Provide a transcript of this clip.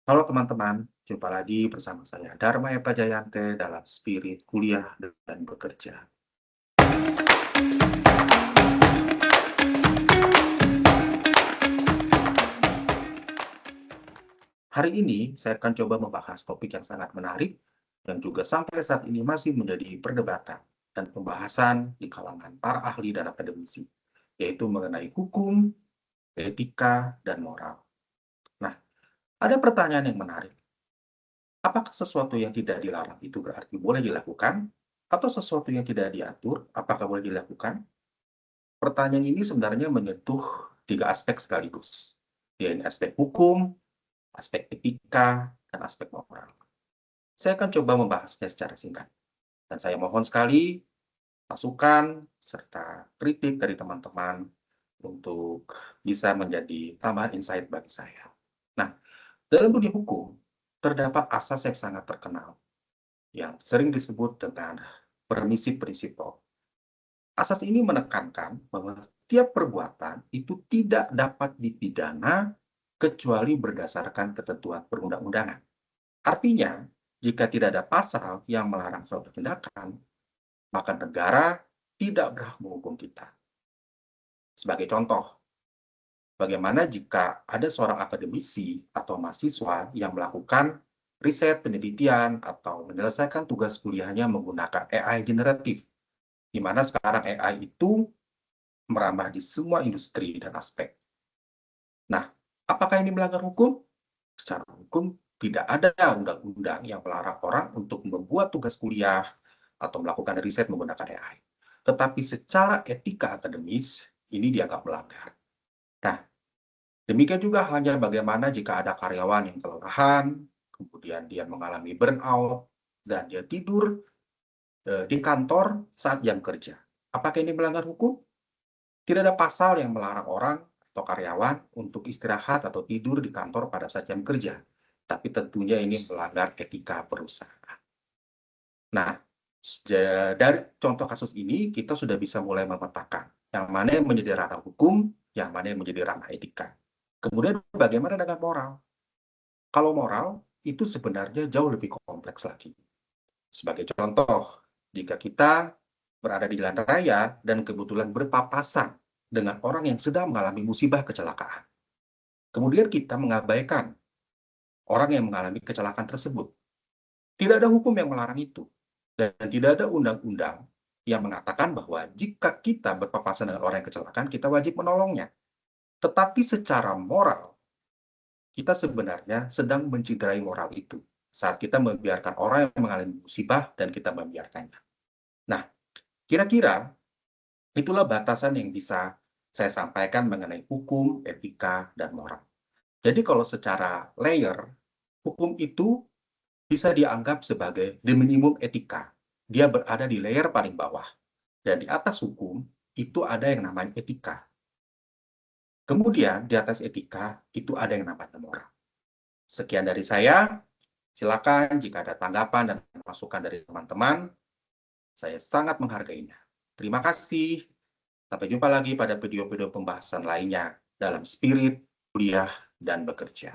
Halo teman-teman, jumpa lagi bersama saya Dharma Eva Jayante dalam Spirit Kuliah dan Bekerja. Hari ini saya akan coba membahas topik yang sangat menarik dan juga sampai saat ini masih menjadi perdebatan dan pembahasan di kalangan para ahli dan akademisi, yaitu mengenai hukum, etika, dan moral. Nah, ada pertanyaan yang menarik. Apakah sesuatu yang tidak dilarang itu berarti boleh dilakukan? Atau sesuatu yang tidak diatur, apakah boleh dilakukan? Pertanyaan ini sebenarnya menyentuh tiga aspek sekaligus, yaitu aspek hukum, aspek etika, dan aspek moral. Saya akan coba membahasnya secara singkat, dan saya mohon sekali masukan serta kritik dari teman-teman untuk bisa menjadi tambahan insight bagi saya. Nah, dalam dunia hukum, terdapat asas yang sangat terkenal, yang sering disebut dengan permissive principle. Asas ini menekankan bahwa setiap perbuatan itu tidak dapat dipidana kecuali berdasarkan ketentuan perundang-undangan. Artinya, jika tidak ada pasal yang melarang suatu tindakan, maka negara tidak berhak menghukum kita. Sebagai contoh, bagaimana jika ada seorang akademisi atau mahasiswa yang melakukan riset, penelitian, atau menyelesaikan tugas kuliahnya menggunakan AI generatif, di mana sekarang AI itu merambah di semua industri dan aspek. Nah, apakah ini melanggar hukum? Secara hukum, tidak ada undang-undang yang melarang orang untuk membuat tugas kuliah atau melakukan riset menggunakan AI. Tetapi secara etika akademis, ini dianggap melanggar. Nah, demikian juga halnya bagaimana jika ada karyawan yang kelelahan, kemudian dia mengalami burnout, dan dia tidur di kantor saat jam kerja. Apakah ini melanggar hukum? Tidak ada pasal yang melarang orang atau karyawan untuk istirahat atau tidur di kantor pada saat jam kerja, tapi tentunya ini melanggar etika perusahaan. Nah, dari contoh kasus ini, kita sudah bisa mulai memetakan yang mana yang menjadi ranah hukum, yang mana yang menjadi ranah etika. Kemudian bagaimana dengan moral? Kalau moral, itu sebenarnya jauh lebih kompleks lagi. Sebagai contoh, jika kita berada di jalan raya dan kebetulan berpapasan dengan orang yang sedang mengalami musibah kecelakaan. Kemudian kita mengabaikan orang yang mengalami kecelakaan tersebut. Tidak ada hukum yang melarang itu. Dan tidak ada undang-undang yang mengatakan bahwa jika kita berpapasan dengan orang yang kecelakaan, kita wajib menolongnya. Tetapi secara moral, kita sebenarnya sedang mencederai moral itu saat kita membiarkan orang yang mengalami musibah dan kita membiarkannya. Nah, kira-kira itulah batasan yang bisa saya sampaikan mengenai hukum, etika, dan moral. Jadi kalau secara layer, hukum itu bisa dianggap sebagai the minimum etika. Dia berada di layer paling bawah. Dan di atas hukum, itu ada yang namanya etika. Kemudian di atas etika, itu ada yang namanya moral. Sekian dari saya. Silakan jika ada tanggapan dan masukan dari teman-teman, saya sangat menghargainya. Terima kasih. Sampai jumpa lagi pada video-video pembahasan lainnya dalam Spirit, Kuliah, dan Bekerja.